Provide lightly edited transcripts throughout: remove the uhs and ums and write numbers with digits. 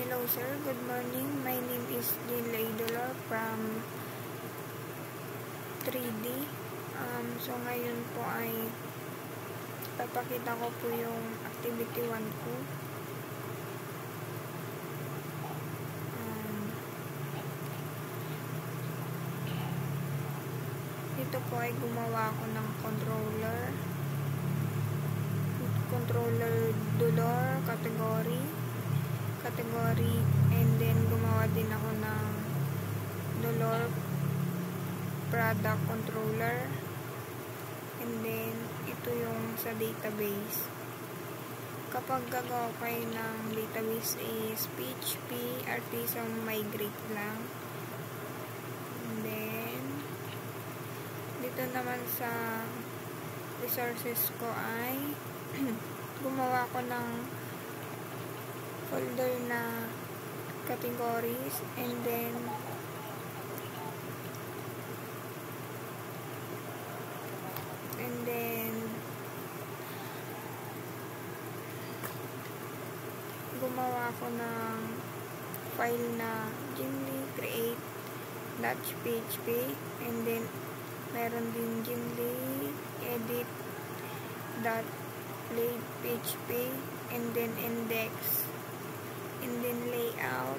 Hello sir, good morning. My name is Jean Laidolor from 3D. So ngayon po ay papakita ko po yung activity 1 ko. Dito po ay gumawa ako ng controller dolor category, and then gumawa din ako ng dolor product controller, and then ito yung sa database. Kapag gagawa kayo ng database is PHP, RT, so migrate lang. And then dito naman sa resources ko ay gumawa ko ng folder na categories, and then gumawa ko ng file na Gimli create.php, and then meron din Gimli edit.play.php, and then index, and then layout.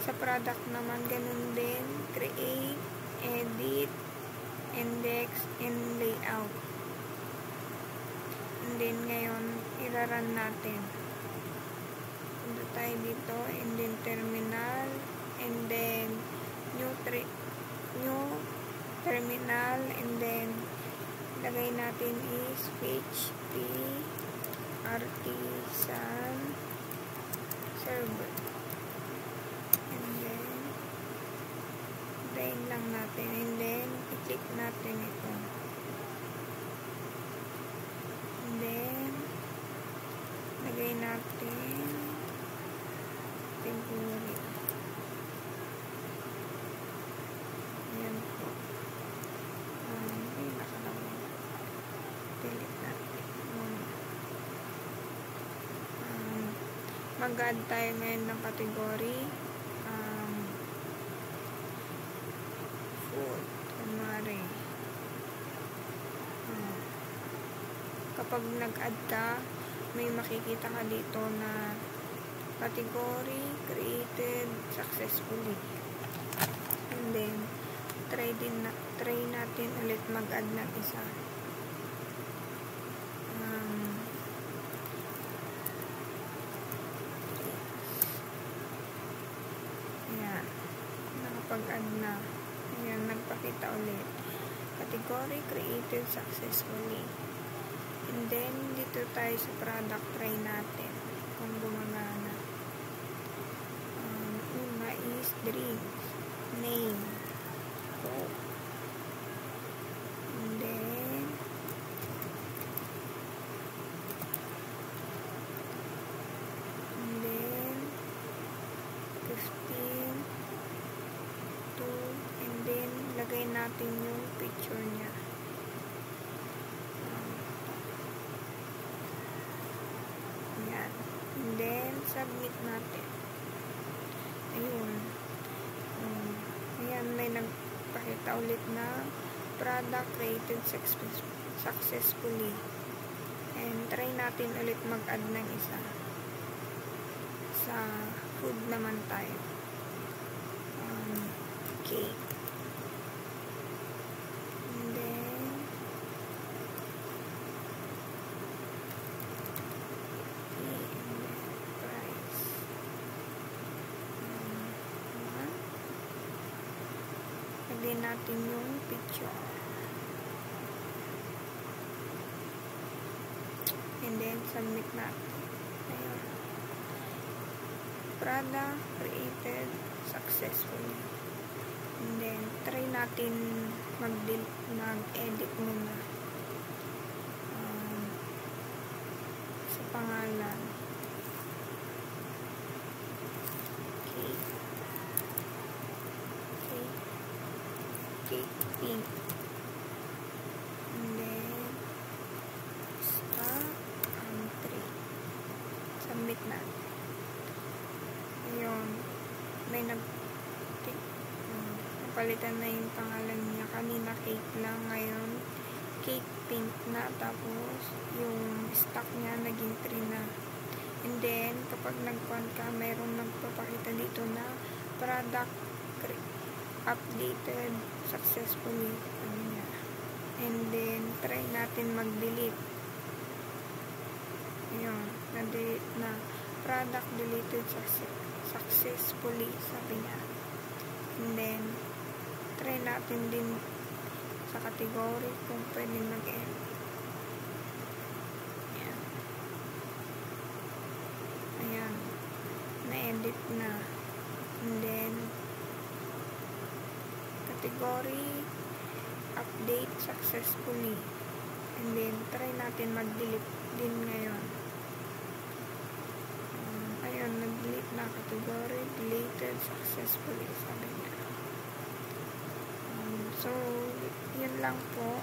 Sa product naman ganun din, create, edit, index, and layout. And then ngayon iraran natin. Punta tayo dito, and then terminal, and then new terminal, and then lagay natin is PHP artisan server, and then hintayin lang natin, and then i-click natin ito, and then lagay natin temporary. Ayan po. Nakalawin. Delete natin. Mag-add tayo ngayon ng category. Food. Kunwari. Kapag nag-add ka, may makikita ka dito na category created successfully. And then try natin ulit mag-add ng isa. Ayan, nakapag-add na. Ayan, nagpakita ulit category created successfully. And then dito tayo sa product, try natin kung gumagana. Una is drinks, name, Coke, and then $15, $2, and then lagay natin yung picture niya. Ayan, and then submit natin. Ayun. Ayan, may nagpakita ulit na product created successfully. And try natin ulit mag-add ng isa. Sa food naman tayo. Cake. And then price. Lagyan natin yung picture. And then submit natin. Ayun. Product created successfully. And then try natin mag-edit muna sa pangalan. Cake pink. And then submit natin. may napalitan na yung pangalan niya. Kanina Kate lang, ngayon Kate Pink na, tapos yung stock niya naging 3 na. And then kapag nagkuhan ka, mayroong nagpapakita dito na product updated successfully, ano niya. And then try natin mag-delete. Ayun, na-delete na. Product deleted successfully, sabi niya. And then try natin din sa category kung pwede mag-end. Ayan. Ayan. Na-edit na. And then category update successfully. And then try natin mag-delete din ngayon. Ayun, nag-delete na. Category deleted successfully, sabi niya. So yun lang po.